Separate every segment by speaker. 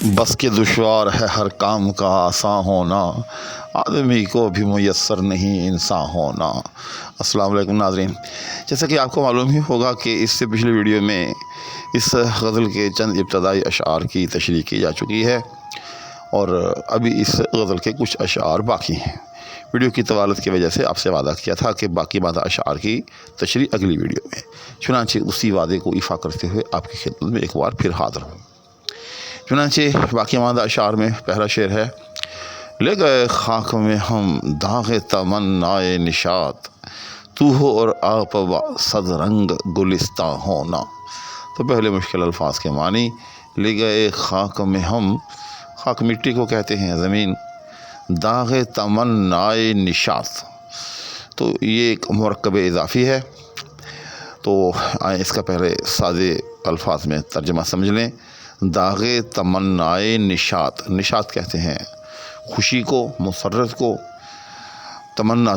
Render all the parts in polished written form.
Speaker 1: بس کے دشوار ہے ہر کام کا آساں ہونا، آدمی کو بھی میسر نہیں انسان ہونا۔ السلام علیکم ناظرین، جیسا کہ آپ کو معلوم ہی ہوگا کہ اس سے پچھلی ویڈیو میں اس غزل کے چند ابتدائی اشعار کی تشریح کی جا چکی ہے اور ابھی اس غزل کے کچھ اشعار باقی ہیں۔ ویڈیو کی طوالت کی وجہ سے آپ سے وعدہ کیا تھا کہ باقی ماندہ اشعار کی تشریح اگلی ویڈیو میں، چنانچہ اسی وعدے کو ایفا کرتے ہوئے آپ کی خدمت میں ایک بار پھر حاضر ہوں۔ چنانچہ باقی ماندہ اشعار میں پہلا شعر ہے: لے گئے خاک میں ہم داغ تمنائے نشاط، تو ہو اور آپ صد رنگ گلستاں ہونا۔ تو پہلے مشکل الفاظ کے معنی: لے گئے خاک میں ہم، خاک مٹی کو کہتے ہیں، زمین، داغ تمنائے نشاط، تو یہ ایک مرکب اضافی ہے۔ تو آئیں اس کا پہلے سادے الفاظ میں ترجمہ سمجھ لیں۔ داغ تمنائے نشاط، نشاط کہتے ہیں خوشی کو، مسرت کو، تمنا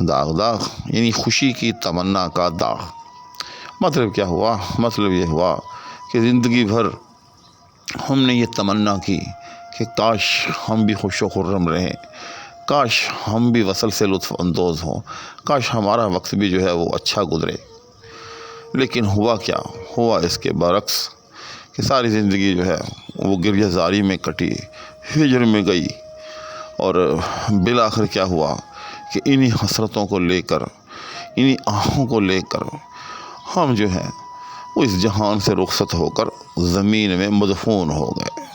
Speaker 1: داغ داغ، یعنی خوشی کی تمنا کا داغ۔ مطلب کیا ہوا؟ مطلب یہ ہوا کہ زندگی بھر ہم نے یہ تمنا کی کہ کاش ہم بھی خوش و خرم رہیں، کاش ہم بھی وصل سے لطف اندوز ہوں، کاش ہمارا وقت بھی جو ہے وہ اچھا گزرے۔ لیکن ہوا کیا؟ ہوا اس کے برعکس کہ ساری زندگی جو ہے وہ گریہ زاری میں کٹی، ہجر میں گئی، اور بالآخر کیا ہوا کہ انہی حسرتوں کو لے کر، انہی آہوں کو لے کر ہم جو ہیں وہ اس جہان سے رخصت ہو کر زمین میں مدفون ہو گئے۔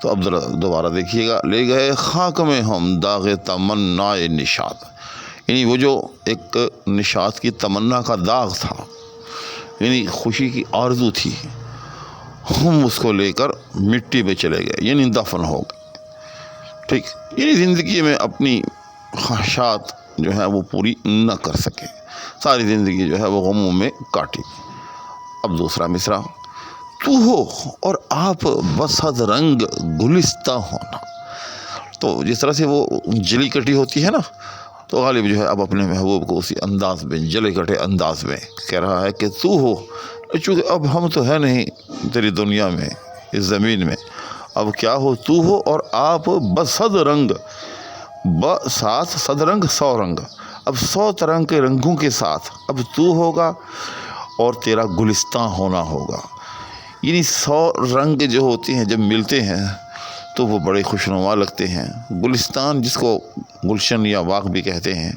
Speaker 1: تو اب ذرا دوبارہ دیکھیے گا: لے گئے خاک میں ہم داغ تمنائے نشاط، یعنی وہ جو ایک نشاط کی تمنا کا داغ تھا، یعنی خوشی کی آرزو تھی، ہم اس کو لے کر مٹی میں چلے گئے، یعنی دفن ہو گئے۔ ٹھیک، یعنی زندگی میں اپنی خواہشات جو ہیں وہ پوری نہ کر سکے، ساری زندگی جو ہے وہ غموں میں کاٹی۔ اب دوسرا مصرع: تو ہو اور آپ بصد رنگ گلستاں ہونا۔ تو جس طرح سے وہ جلی کٹی ہوتی ہے نا، تو غالب جو ہے اب اپنے محبوب کو اسی انداز میں، جلے کٹے انداز میں کہہ رہا ہے کہ تو ہو، چونکہ اب ہم تو ہے نہیں تیری دنیا میں، اس زمین میں، اب کیا ہو؟ تو ہو اور آپ بصد رنگ، ساتھ صد رنگ، 100 رنگ، اب 100 طرح کے رنگوں کے ساتھ اب تو ہوگا اور تیرا گلستان ہونا ہوگا۔ یعنی 100 رنگ جو ہوتے ہیں جب ملتے ہیں تو وہ بڑے خوشنما لگتے ہیں۔ گلستان جس کو گلشن یا باغ بھی کہتے ہیں،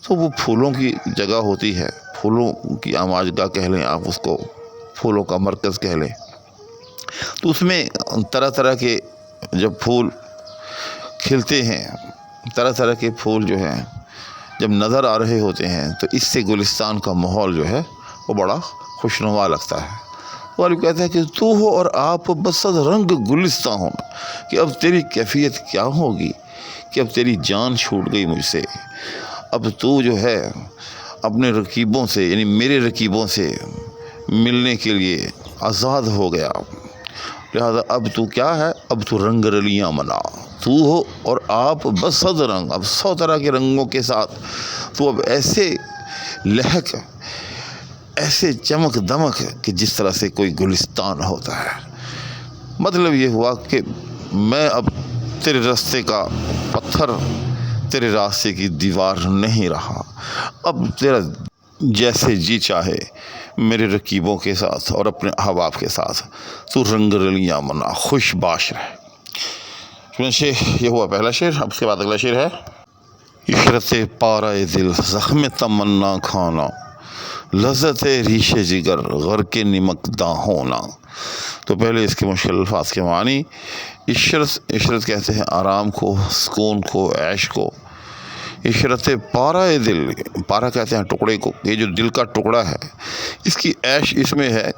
Speaker 1: تو وہ پھولوں کی جگہ ہوتی ہے، پھولوں کی آماجگاہ کہہ لیں آپ اس کو، پھولوں کا مرکز کہہ لیں۔ تو اس میں طرح طرح کے جب پھول کھلتے ہیں، طرح طرح کے پھول جو ہیں جب نظر آ رہے ہوتے ہیں، تو اس سے گلستان کا ماحول جو ہے وہ بڑا خوشنما لگتا ہے۔ غالب کہتا ہے کہ تو ہو اور آپ بصد رنگ گلستاں ہونا، کہ اب تیری کیفیت کیا ہوگی کہ اب تیری جان چھوٹ گئی مجھ سے، اب تو جو ہے اپنے رقیبوں سے، یعنی میرے رقیبوں سے ملنے کے لیے آزاد ہو گیا، لہذا اب تو کیا ہے؟ اب تو رنگ رلیاں منا۔ تو ہو اور آپ بصد رنگ، اب 100 طرح کے رنگوں کے ساتھ تو اب ایسے لہک، ایسے چمک دمک کہ جس طرح سے کوئی گلستان ہوتا ہے۔ مطلب یہ ہوا کہ میں اب تیرے راستے کا پتھر، تیرے راستے کی دیوار نہیں رہا، اب تیرا جیسے جی چاہے میرے رقیبوں کے ساتھ اور اپنے احباب کے ساتھ تو رنگ رلیاں منا، خوش باش رہے۔ چنانچہ یہ ہوا پہلا شعر۔ اب اس کے بعد اگلا شعر ہے: عشرت پارہ دل زخم تمنا کھانا، لذت ریش جگر غر کے نمکداں ہونا۔ تو پہلے اس کے مشکل الفاظ کے معنی: عشرت کہتے ہیں آرام کو، سکون کو، عیش کو۔ عشرت پارہ دل، پارہ کہتے ہیں ٹکڑے کو، یہ جو دل کا ٹکڑا ہے اس کی عیش اس میں ہے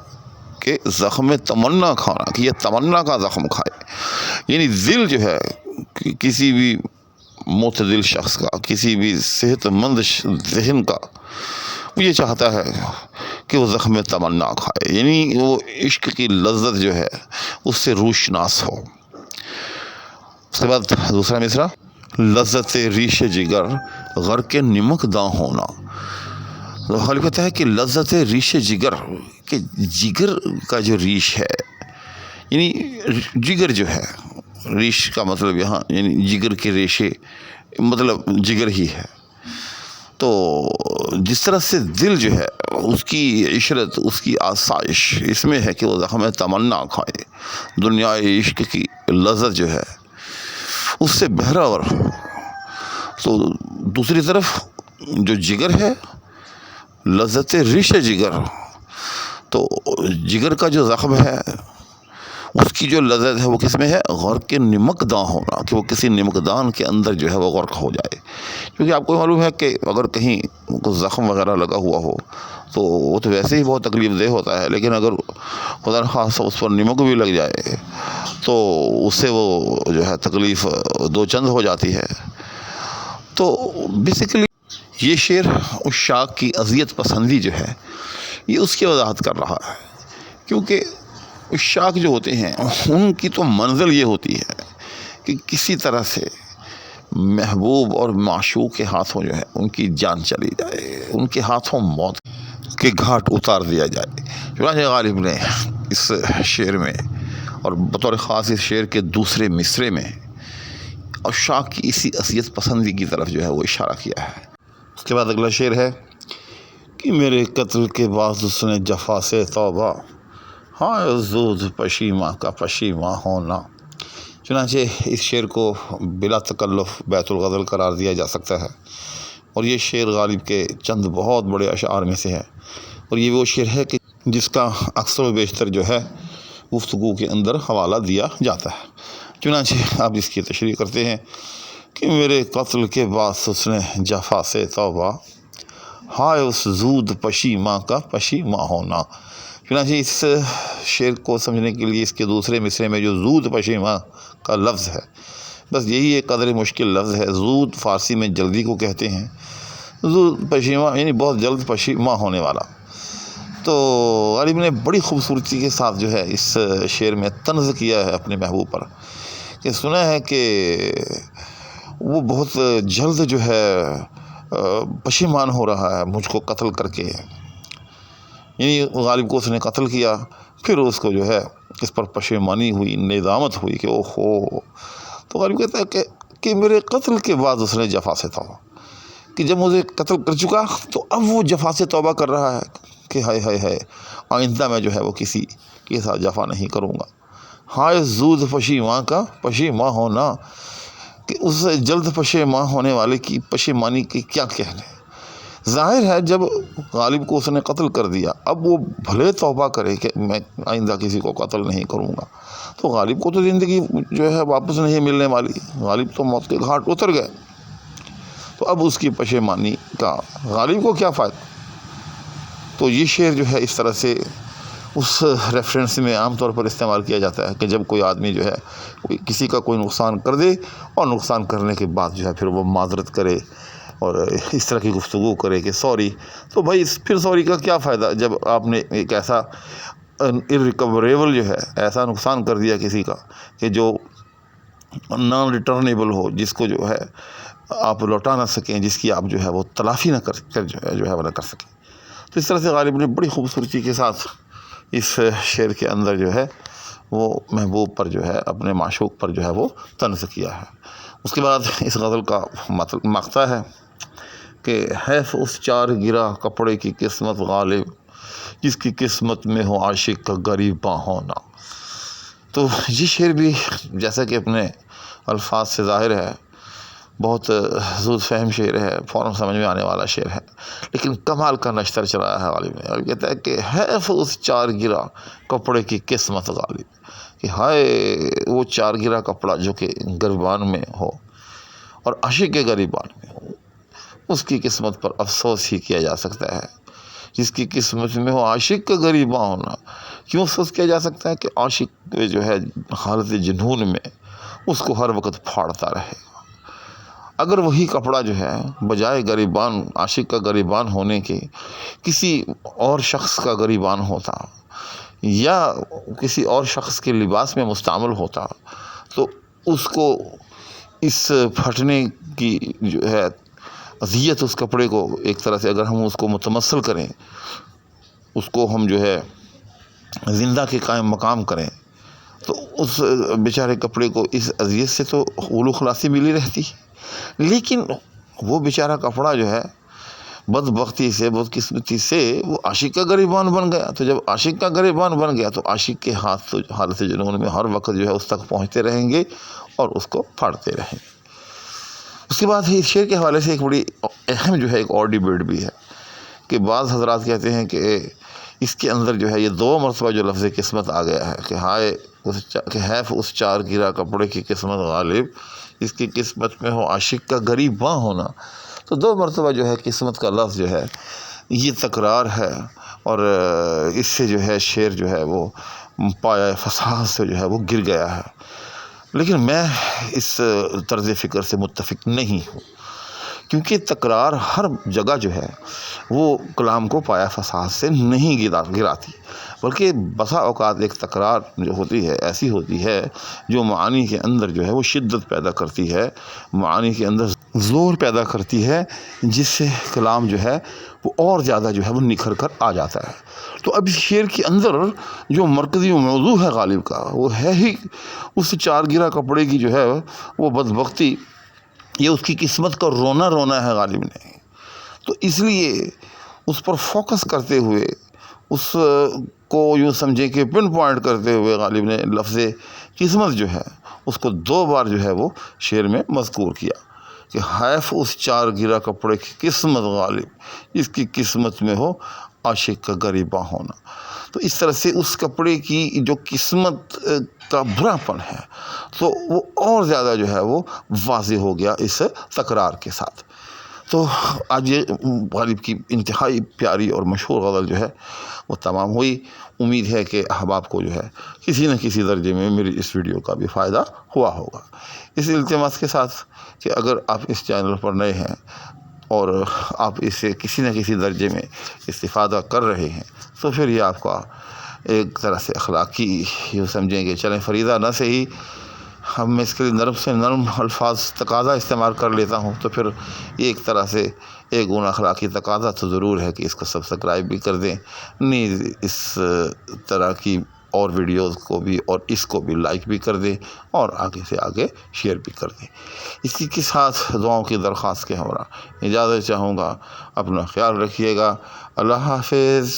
Speaker 1: کہ زخم تمنا کھانا، کہ یہ تمنا کا زخم کھائے۔ یعنی دل جو ہے کسی بھی معتدل شخص کا، کسی بھی صحت مند ذہن کا، وہ یہ چاہتا ہے کہ وہ زخم تمنا کھائے، یعنی وہ عشق کی لذت جو ہے اس سے روشناس ہو۔ اس کے بعد دوسرا مصرع: لذت ریش جگر غر کے نمک داں ہونا۔ غالب کہتا ہے کہ لذت ریش جگر، کہ جگر کا جو ریش ہے، یعنی جگر جو ہے، ریش کا مطلب یہاں یعنی جگر کے ریشے، مطلب جگر ہی ہے۔ تو جس طرح سے دل جو ہے اس کی عشرت، اس کی آسائش اس میں ہے کہ وہ زخم تمنا کھائے، دنیا عشق کی لذت جو ہے اس سے بہراور۔ تو دوسری طرف جو جگر ہے، لذت ریش جگر، تو جگر کا جو زخم ہے اس کی جو لذت ہے وہ کس میں ہے؟ غرق کے نمک داں ہونا، کہ وہ کسی نمک دان کے اندر جو ہے وہ غرق ہو جائے۔ کیونکہ آپ کو معلوم ہے کہ اگر کہیں کوئی زخم وغیرہ لگا ہوا ہو تو وہ تو ویسے ہی بہت تکلیف دہ ہوتا ہے، لیکن اگر خدا نخواستہ اس پر نمک بھی لگ جائے تو اس سے وہ جو ہے تکلیف دو چند ہو جاتی ہے۔ تو بیسیکلی یہ شعر عشاق کی اذیت پسندی جو ہے یہ اس کی وضاحت کر رہا ہے، کیونکہ عشاق جو ہوتے ہیں ان کی تو منزل یہ ہوتی ہے کہ کسی طرح سے محبوب اور معشوق کے ہاتھوں جو ہے ان کی جان چلی جائے، ان کے ہاتھوں موت کے گھاٹ اتار دیا جائے۔ چنانچہ غالب نے اس شعر میں اور بطور خاص اس شعر کے دوسرے مصرے میں عشاق کی اسی اذیت پسندی کی طرف جو ہے وہ اشارہ کیا ہے۔ اس کے بعد اگلا شعر ہے کہ میرے قتل کے بعد اس نے جفا سے توبہ، ہائے زود پشیماں کا پشیماں ہونا۔ چنانچہ اس شعر کو بلا تکلف بیت الغزل قرار دیا جا سکتا ہے، اور یہ شعر غالب کے چند بہت بڑے اشعار میں سے ہے، اور یہ وہ شعر ہے کہ جس کا اکثر و بیشتر جو ہے گفتگو کے اندر حوالہ دیا جاتا ہے۔ چنانچہ آپ اس کی تشریح کرتے ہیں کہ میرے قتل کے بعد اس نے جفا سے توبہ، ہائے اس زود پشیماں کا پشیماں ہونا۔ چنانچہ اس شعر کو سمجھنے کے لیے اس کے دوسرے مصرے میں جو زود پشیماں کا لفظ ہے، بس یہی ایک قدر مشکل لفظ ہے۔ زود فارسی میں جلدی کو کہتے ہیں، زود پشیماں یعنی بہت جلد پشیماں ہونے والا۔ تو غالب نے بڑی خوبصورتی کے ساتھ جو ہے اس شعر میں طنز کیا ہے اپنے محبوب پر، کہ سنا ہے کہ وہ بہت جلد جو ہے پشیمان ہو رہا ہے مجھ کو قتل کر کے، یعنی غالب کو اس نے قتل کیا، پھر اس کو جو ہے اس پر پشیمانی ہوئی، ندامت ہوئی کہ اوہو۔ تو غالب کہتا ہے کہ میرے قتل کے بعد اس نے جفا سے توبہ، کہ جب مجھے قتل کر چکا تو اب وہ جفا سے توبہ کر رہا ہے کہ ہائے ہائے ہائے آئندہ میں جو ہے وہ کسی کے ساتھ جفا نہیں کروں گا۔ ہائے زود پشیماں کا پشیماں ہونا، کہ اس جلد پشیماں ہونے والے کی پشیمانی کے کیا کہنے۔ ظاہر ہے جب غالب کو اس نے قتل کر دیا، اب وہ بھلے توبہ کرے کہ میں آئندہ کسی کو قتل نہیں کروں گا، تو غالب کو تو زندگی جو ہے واپس نہیں ملنے والی، غالب تو موت کے گھاٹ اتر گئے، تو اب اس کی پشیمانی کا غالب کو کیا فائدہ۔ تو یہ شعر جو ہے اس طرح سے اس ریفرنس میں عام طور پر استعمال کیا جاتا ہے کہ جب کوئی آدمی جو ہے کسی کا کوئی نقصان کر دے اور نقصان کرنے کے بعد جو ہے پھر وہ معذرت کرے اور اس طرح کی گفتگو کرے کہ سوری، تو بھائی پھر سوری کا کیا فائدہ جب آپ نے ایک ایسا ارریکوریبل جو ہے ایسا نقصان کر دیا کسی کا کہ جو نان ریٹرنیبل ہو، جس کو جو ہے آپ لوٹا نہ سکیں، جس کی آپ جو ہے وہ تلافی نہ کر جو ہے وہ نہ کر سکیں۔ تو اس طرح سے غالب نے بڑی خوبصورتی کے ساتھ اس شعر کے اندر جو ہے وہ محبوب پر جو ہے اپنے معشوق پر جو ہے وہ طنز کیا ہے۔ اس کے بعد اس غزل کا مقطع ہے کہ حیف اس چار گرا کپڑے کی قسمت غالب، جس کی قسمت میں ہو عاشق کا غریباں ہونا۔ تو یہ شعر بھی جیسا کہ اپنے الفاظ سے ظاہر ہے بہت زود فہم شعر ہے، فوراً سمجھ میں آنے والا شعر ہے، لیکن کمال کا نشتر چلایا ہے غالب نے، اور کہتا ہے کہ حیف اس چار گرا کپڑے کی قسمت غالب، کہ ہائے وہ چار گرا کپڑا جو کہ گریبان میں ہو اور عاشق کے گریبان میں ہو، اس کی قسمت پر افسوس ہی کیا جا سکتا ہے، جس کی قسمت میں ہو عاشق کا غریباں ہونا۔ کیوں افسوس کیا جا سکتا ہے کہ عاشق جو ہے حالت جنون میں اس کو ہر وقت پھاڑتا رہے۔ اگر وہی کپڑا جو ہے بجائے غریبان عاشق کا غریبان ہونے کے کسی اور شخص کا غریبان ہوتا یا کسی اور شخص کے لباس میں مستعمل ہوتا، تو اس کو اس پھٹنے کی جو ہے اذیت، اس کپڑے کو ایک طرح سے اگر ہم اس کو متمثل کریں، اس کو ہم جو ہے زندہ کے قائم مقام کریں تو اس بیچارے کپڑے کو اس اذیت سے تو خلو خلاصی ملی رہتی، لیکن وہ بیچارہ کپڑا جو ہے بدبختی سے بدقسمتی سے وہ عاشق کا گریبان بن گیا۔ تو جب عاشق کا گریبان بن گیا تو عاشق کے ہاتھ تو حالت جنون میں ہر وقت جو ہے اس تک پہنچتے رہیں گے اور اس کو پھاڑتے رہیں گے۔ اس کے بعد اس شعر کے حوالے سے ایک بڑی اہم جو ہے ایک اور ڈیبیٹ بھی ہے کہ بعض حضرات کہتے ہیں کہ اس کے اندر جو ہے یہ 2 مرتبہ جو لفظ قسمت آ گیا ہے کہ ہائے کہ حیف اس چار گرا کپڑے کی قسمت غالب، اس کی قسمت میں ہو عاشق کا غریباں ہونا، تو 2 مرتبہ جو ہے قسمت کا لفظ جو ہے یہ تکرار ہے، اور اس سے جو ہے شعر جو ہے وہ پایہ فساد سے جو ہے وہ گر گیا ہے۔ لیکن میں اس طرز فکر سے متفق نہیں ہوں، کیونکہ تکرار ہر جگہ جو ہے وہ کلام کو پایہ فساد سے نہیں گراتی، بلکہ بسا اوقات ایک تکرار جو ہوتی ہے ایسی ہوتی ہے جو معانی کے اندر جو ہے وہ شدت پیدا کرتی ہے، معانی کے اندر زور پیدا کرتی ہے، جس سے کلام جو ہے وہ اور زیادہ جو ہے وہ نکھر کر آ جاتا ہے۔ تو اب اس شعر کے اندر جو مرکزی موضوع ہے غالب کا وہ ہے ہی اس چار گرا کپڑے کی جو ہے وہ بدبختی، یہ اس کی قسمت کا رونا رونا ہے غالب نے۔ تو اس لیے اس پر فوکس کرتے ہوئے، اس کو یوں سمجھے کہ پن پوائنٹ کرتے ہوئے غالب نے لفظ قسمت جو ہے اس کو 2 بار جو ہے وہ شعر میں مذکور کیا کہ حیف اس چار گرا کپڑے کی قسمت غالب، اس کی قسمت میں ہو عاشق کا غریباں ہونا۔ تو اس طرح سے اس کپڑے کی جو قسمت کا برا پن ہے تو وہ اور زیادہ جو ہے وہ واضح ہو گیا اس تکرار کے ساتھ۔ تو آج یہ غالب کی انتہائی پیاری اور مشہور غزل جو ہے وہ تمام ہوئی۔ امید ہے کہ احباب کو جو ہے کسی نہ کسی درجے میں میری اس ویڈیو کا بھی فائدہ ہوا ہوگا، اس التماس کے ساتھ کہ اگر آپ اس چینل پر نئے ہیں اور آپ اسے کسی نہ کسی درجے میں استفادہ کر رہے ہیں تو پھر یہ آپ کا ایک طرح سے اخلاقی یوں سمجھیں کہ چلیں فریضہ نہ سے ہی ہم میں اس کے لیے نرم سے نرم الفاظ تقاضا استعمال کر لیتا ہوں، تو پھر یہ ایک طرح سے ایک گنا اخلاقی تقاضا تو ضرور ہے کہ اس کو سبسکرائب بھی کر دیں، نیز اس طرح کی اور ویڈیوز کو بھی اور اس کو بھی لائک بھی کر دیں اور آگے سے آگے شیئر بھی کر دیں۔ اسی کے ساتھ دعاؤں کی درخواست کے ہمراہ اجازت چاہوں گا، اپنا خیال رکھیے گا، اللہ حافظ۔